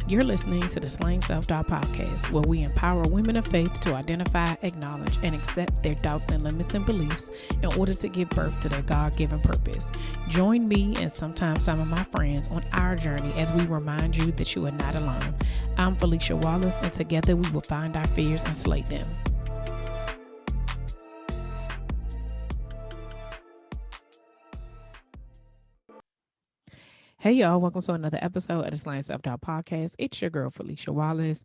You're listening to the Slaying Self-Doubt podcast, where we empower women of faith to identify, acknowledge, and accept their doubts and limits and beliefs in order to give birth to their God-given purpose. Join me and sometimes some of my friends on our journey as we remind you that you are not alone. I'm Felicia Wallace, and together we will find our fears and slay them. Hey y'all, welcome to another episode of the Slaying Self-Doubt podcast. It's your girl Felicia Wallace.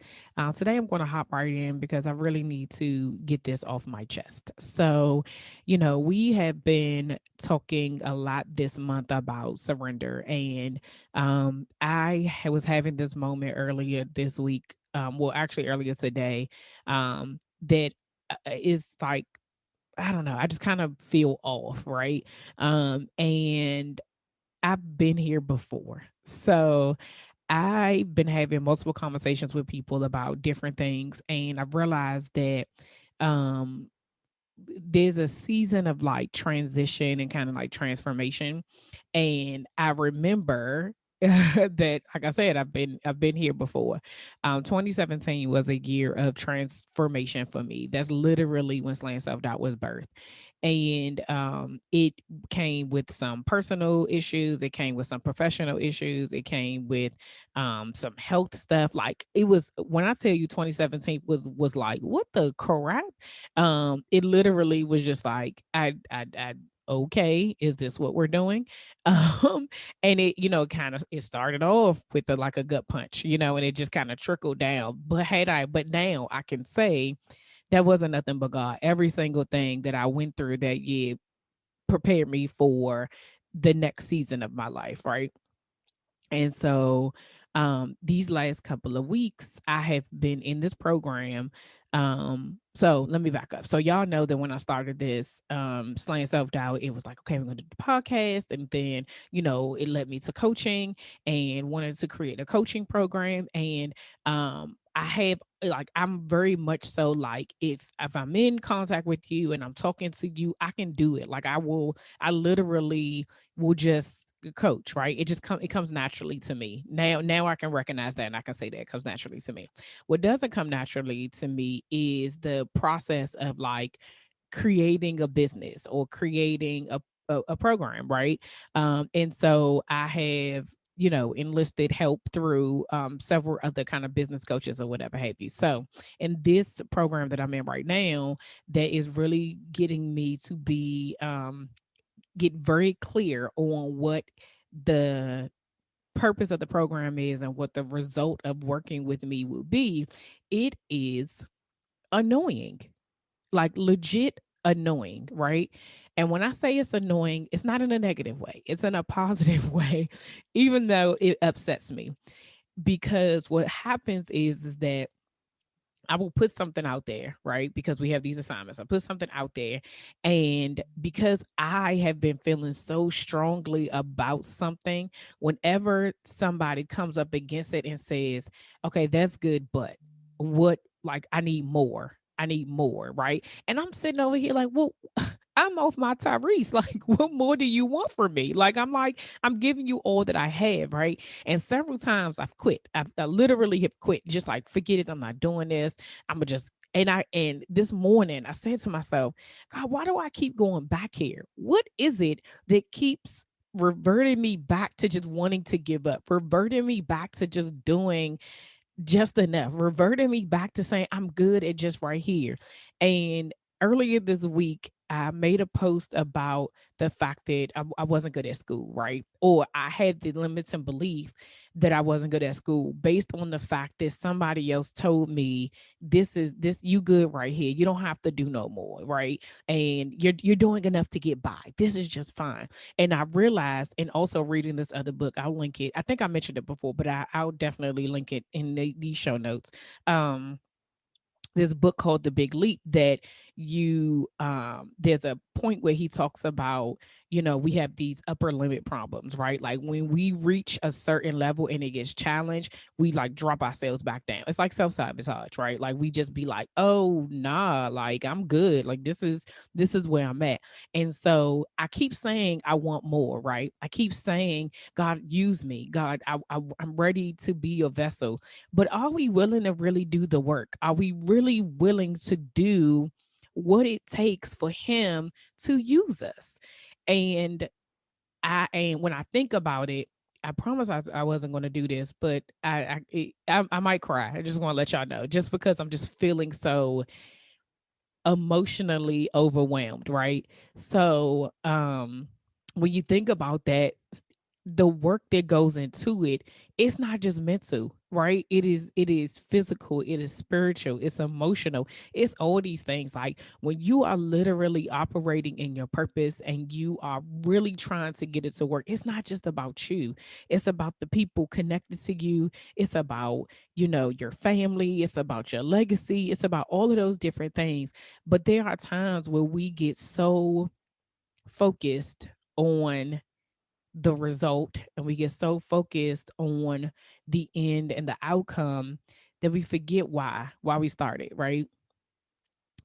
Today I'm going to hop right in because I really need to get this off my chest. So, we have been talking a lot this month about surrender, and was having this moment earlier this week, actually earlier today, that is like, I don't know, I just kind of feel off, right? And I've been here before. So I've been having multiple conversations with people about different things. And I've realized that um, there's a season of like transition and kind of like transformation. And I remember that, like I said, I've been here before. 2017 was a year of transformation for me. That's literally when Slaying Self Doubt was birthed. And it came with some personal issues, it came with some professional issues, it came with some health stuff. Like, it was, when I tell you 2017 was like, what the crap? It literally was just like, I okay, is this what we're doing? um and it, kind of, it started off with like a gut punch, and it just kind of trickled down. But now I can say that wasn't nothing but God. Every single thing that I went through that year prepared me for the next season of my life, right? And so these last couple of weeks, I have been in this program. So let me back up. So y'all know that when I started this Slaying Self-Doubt, it was like, okay, we're gonna do the podcast. And then, it led me to coaching and wanted to create a coaching program. And I have, like, I'm very much so like, if I'm in contact with you and I'm talking to you, I can do it. Like, I literally will just coach, right? It comes naturally to me. Now I can recognize that, and I can say that it comes naturally to me. What doesn't come naturally to me is the process of like creating a business or creating a program, right? And so I have, enlisted help through several other kind of business coaches or whatever have you. So in this program that I'm in right now, that is really getting me to be get very clear on what the purpose of the program is and what the result of working with me will be. It is annoying, like legit annoying, right? And when I say it's annoying, it's not in a negative way, it's in a positive way, even though it upsets me. Because what happens is that I will put something out there, right? Because we have these assignments. I put something out there. And because I have been feeling so strongly about something, whenever somebody comes up against it and says, okay, that's good, but what, like, I need more. I need more, right? And I'm sitting over here like, well, I'm off my Tyrese. Like, what more do you want from me? Like, I'm giving you all that I have, right? And several times I've quit. I literally have quit. Just like, forget it. I'm not doing this. I'm gonna just, and this morning I said to myself, God, why do I keep going back here? What is it that keeps reverting me back to just wanting to give up, reverting me back to just doing just enough, reverting me back to saying I'm good at just right here? And earlier this week, I made a post about the fact that I wasn't good at school, right? Or I had the limits and belief that I wasn't good at school based on the fact that somebody else told me, this you good right here. You don't have to do no more, right? And you're doing enough to get by. This is just fine. And I realized, and also reading this other book, I'll link it. I think I mentioned it before, but I'll definitely link it in these show notes. This book called The Big Leap, that there's a point where he talks about, we have these upper limit problems, right? Like when we reach a certain level and it gets challenged, we like drop ourselves back down. It's like self-sabotage, right? Like we just be like, oh nah, like I'm good. Like this is where I'm at. And so I keep saying I want more, right? I keep saying, God, use me. God, I'm ready to be your vessel. But are we willing to really do the work? Are we really willing to do what it takes for him to use us? And when I think about it, I promise I wasn't going to do this, but I might cry. I just want to let y'all know, just because I'm just feeling so emotionally overwhelmed, right? So, when you think about that, the work that goes into it, it's not just mental, right? It is physical, it is spiritual, it's emotional, it's all these things. Like when you are literally operating in your purpose and you are really trying to get it to work, it's not just about you. It's about the people connected to you. It's about, your family, it's about your legacy, it's about all of those different things. But there are times where we get so focused on the result and we get so focused on the end and the outcome that we forget why we started, right?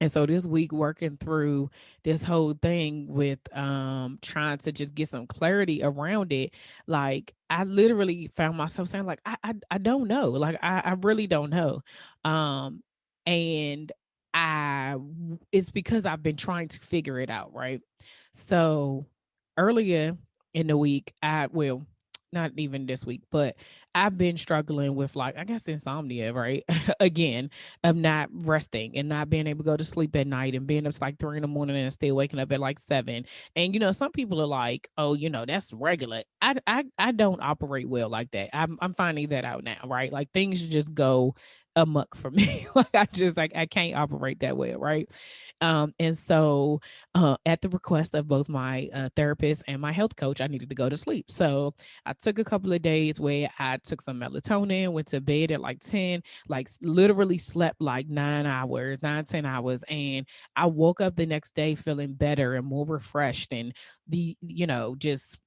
And so this week working through this whole thing with trying to just get some clarity around it, like I literally found myself saying like I don't know. Like I really don't know. Um and it's because I've been trying to figure it out, right? So earlier in the week, not even this week, but I've been struggling with, like, I guess insomnia, right? Again, of not resting and not being able to go to sleep at night and being up to like 3 in the morning and still waking up at like 7. And some people are like, oh, that's regular. I don't operate well like that. I'm finding that out now, right? Like things just go amok for me. Like I can't operate that way, right? And so at the request of both my therapist and my health coach, I needed to go to sleep. So I took a couple of days where I took some melatonin, went to bed at like 10, like literally slept like 9 hours, 9, 10 hours. And I woke up the next day feeling better and more refreshed and just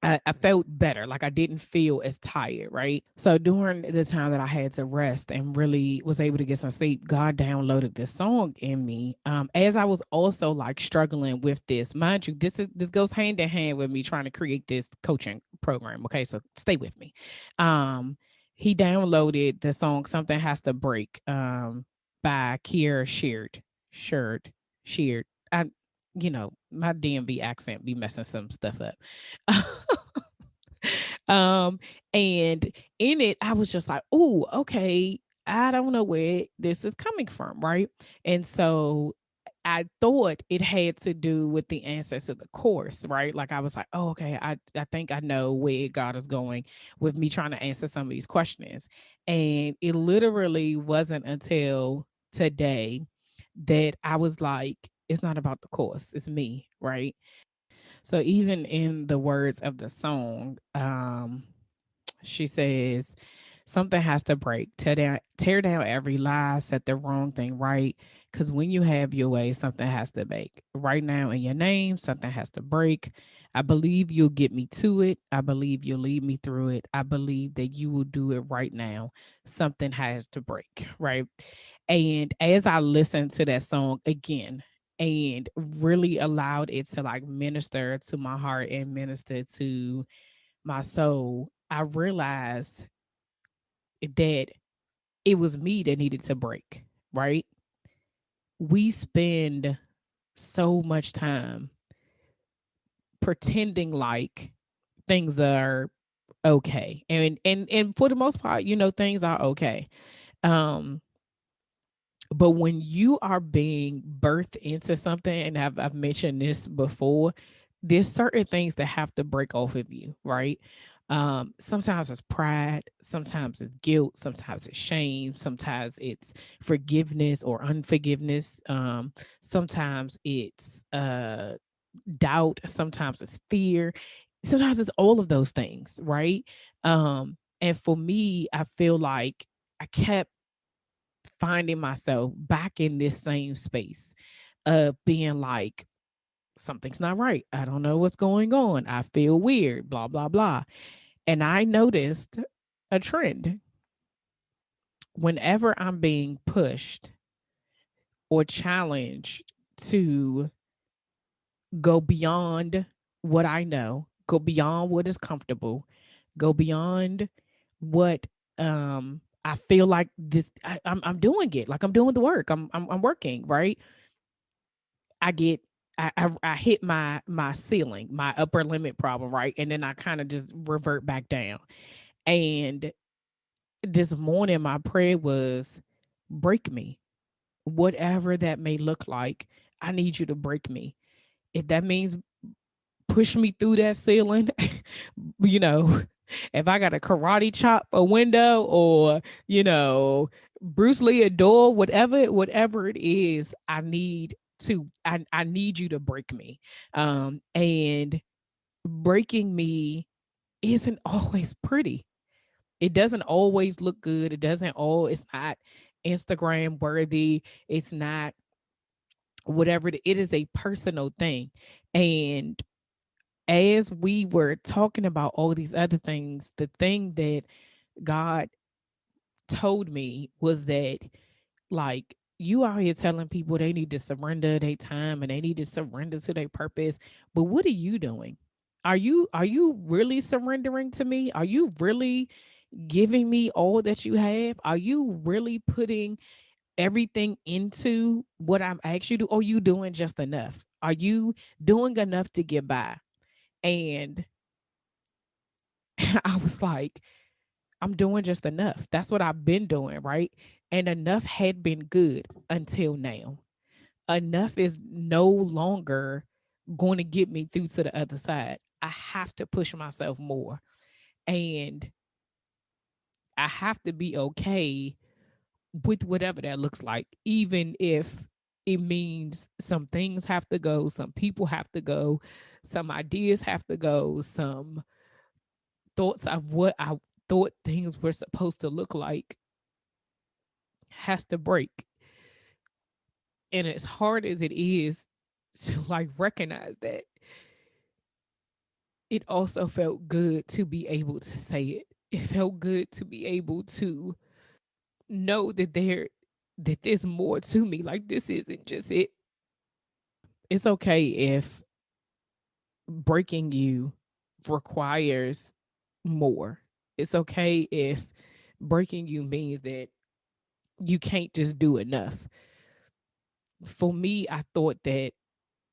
I felt better. Like I didn't feel as tired, right? So during the time that I had to rest and really was able to get some sleep, God downloaded this song in me. As I was also like struggling with this, mind you, this goes hand in hand with me trying to create this coaching program. Okay, so stay with me. Um, he downloaded the song "Something Has to Break" by Kierra Sheard. I, my DMV accent be messing some stuff up. um, and in it, I was just like, oh, okay, I don't know where this is coming from, right? And so I thought it had to do with the answers to the course, right? Like I was like, oh, okay, I think I know where God is going with me trying to answer some of these questions. And it literally wasn't until today that I was like, it's not about the course, it's me, right? So even in the words of the song, she says, something has to break. Tear down every lie, set the wrong thing right. Because when you have your way, something has to break. Right now in your name, something has to break. I believe you'll get me to it. I believe you'll lead me through it. I believe that you will do it right now. Something has to break, right? And as I listened to that song again, and really allowed it to like minister to my heart and minister to my soul, I realized that it was me that needed to break, right? We spend so much time pretending like things are okay. And for the most part, things are okay. Um but when you are being birthed into something, and I've mentioned this before, there's certain things that have to break off of you, right? Sometimes it's pride, sometimes it's guilt, sometimes it's shame, sometimes it's forgiveness or unforgiveness, sometimes it's doubt, sometimes it's fear, sometimes it's all of those things, right? And for me, I feel like I kept finding myself back in this same space of being like, something's not right. I don't know what's going on. I feel weird, blah, blah, blah. And I noticed a trend. Whenever I'm being pushed or challenged to go beyond what I know, go beyond what is comfortable, go beyond what I feel like I'm doing it. Like I'm doing the work. I'm working, right? I get I hit my ceiling, my upper limit problem, right? And then I kind of just revert back down. And this morning my prayer was, break me. Whatever that may look like, I need you to break me. If that means push me through that ceiling, you know, if I got to karate chop a window or, Bruce Lee a door, whatever it is, I need you to break me. And breaking me isn't always pretty. It doesn't always look good. It's not Instagram worthy. It's not whatever. It is a personal thing. And as we were talking about all these other things, the thing that God told me was that, like, you out here telling people they need to surrender their time and they need to surrender to their purpose, but what are you doing? Are you really surrendering to me? Are you really giving me all that you have? Are you really putting everything into what I've asked you to? Or are you doing just enough? Are you doing enough to get by? And I was like, I'm doing just enough. That's what I've been doing, right? And enough had been good until now. Enough is no longer going to get me through to the other side. I have to push myself more. And I have to be okay with whatever that looks like, even if it means some things have to go, some people have to go, some ideas have to go, some thoughts of what I thought things were supposed to look like has to break. And as hard as it is to like recognize that, it also felt good to be able to say it. It felt good to be able to know that there's more to me. Like this isn't just it. It's okay if breaking you requires more. It's okay if breaking you means that you can't just do enough. For me, I thought that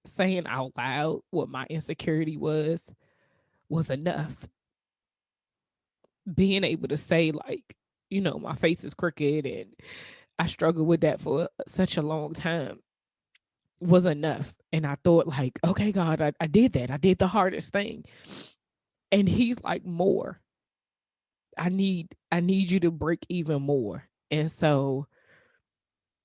saying out loud what my insecurity was enough. Being able to say, like, my face is crooked and I struggled with that for such a long time was enough. And I thought, like, okay, God, I did that. I did the hardest thing. And he's like, more. I need you to break even more. And so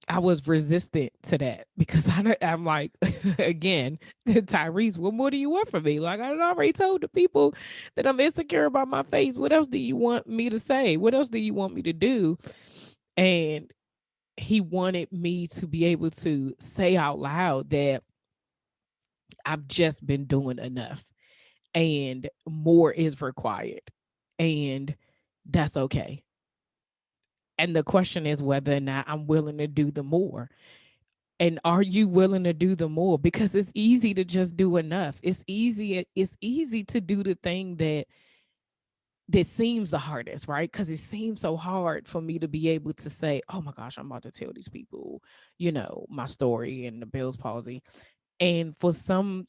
I was resistant to that because I'm like, again, Tyrese, what more do you want from me? Like, I already told the people that I'm insecure about my face. What else do you want me to say? What else do you want me to do? And he wanted me to be able to say out loud that I've just been doing enough and more is required. And that's okay. And the question is whether or not I'm willing to do the more. And are you willing to do the more? Because it's easy to just do enough. It's easy to do the thing that seems the hardest, right? Because it seems so hard for me to be able to say, oh my gosh, I'm about to tell these people, my story and the Bell's palsy. And for some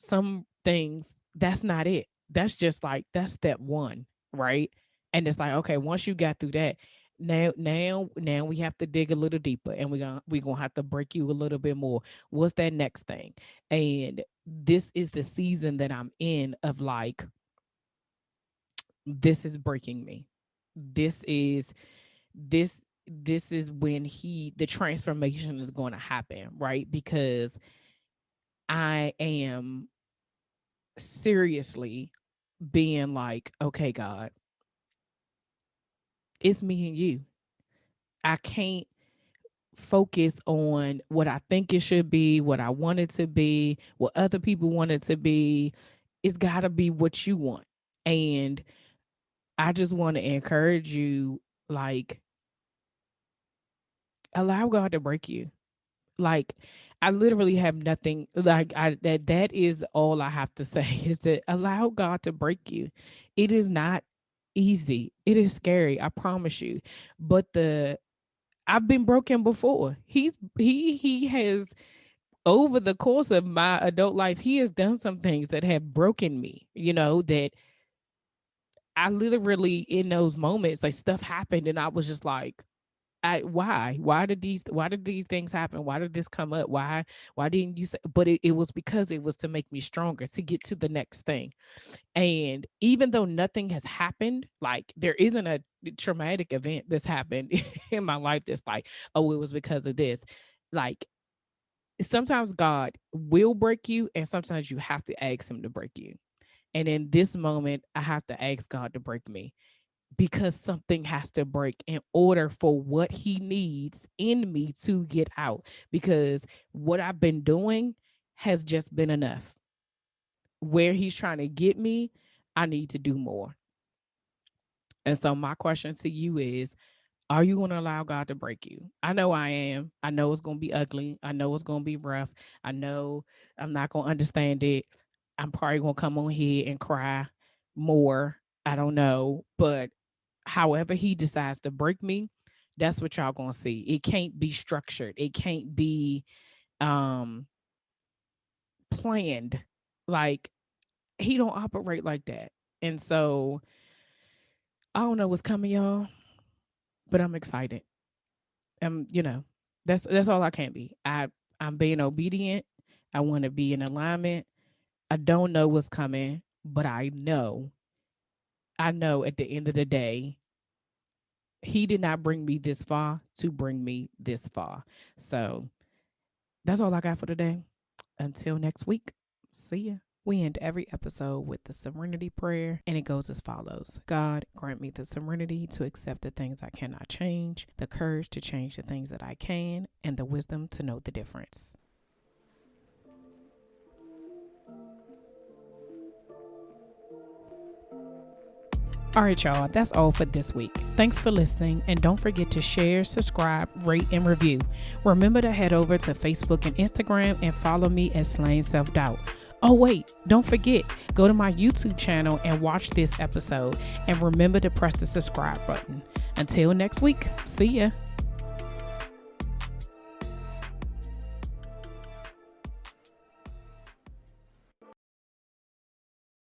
things, that's not it. That's just like that's step one, right? And it's like, okay, once you got through that, now we have to dig a little deeper and we're gonna have to break you a little bit more. What's that next thing? And this is the season that I'm in of like, this is breaking me. This is this is when the transformation is going to happen, right? Because I am seriously being like, okay, God, it's me and you. I can't focused on what I think it should be, what I want it to be, what other people want it to be. It's got to be what you want. And I just want to encourage you, like, allow God to break you. Like, I literally have nothing, like, that is all I have to say is to allow God to break you. It is not easy. It is scary, I promise you. But I've been broken before. He has, over the course of my adult life, he has done some things that have broken me, that I literally, in those moments, like, stuff happened and I was just like, why did these things happen? Why did this come up? Why didn't you say? But it was because it was to make me stronger, to get to the next thing. And even though nothing has happened, like, there isn't a traumatic event that's happened in my life that's like, oh, it was because of this. Like, sometimes God will break you, and sometimes you have to ask him to break you. And in this moment, I have to ask God to break me, because something has to break in order for what he needs in me to get out. Because what I've been doing has just been enough. Where he's trying to get me, I need to do more. And so my question to you is, are you going to allow God to break you? I know I am. I know it's going to be ugly. I know it's going to be rough. I know I'm not going to understand it. I'm probably going to come on here and cry more. I don't know. But however he decides to break me, that's what y'all gonna see. It can't be structured. It can't be um planned. Like, he don't operate like that. And so I don't know what's coming, y'all, but I'm excited. That's all I can be. I'm being obedient. I want to be in alignment. I don't know what's coming, but I know at the end of the day, he did not bring me this far to bring me this far. So that's all I got for today. Until next week, see ya. We end every episode with the serenity prayer, and it goes as follows: God, grant me the serenity to accept the things I cannot change, the courage to change the things that I can, and the wisdom to know the difference. All right, y'all, that's all for this week. Thanks for listening, and don't forget to share, subscribe, rate, and review. Remember to head over to Facebook and Instagram and follow me at Slaying Self Doubt. Oh, wait, don't forget, go to my YouTube channel and watch this episode, and remember to press the subscribe button. Until next week, see ya.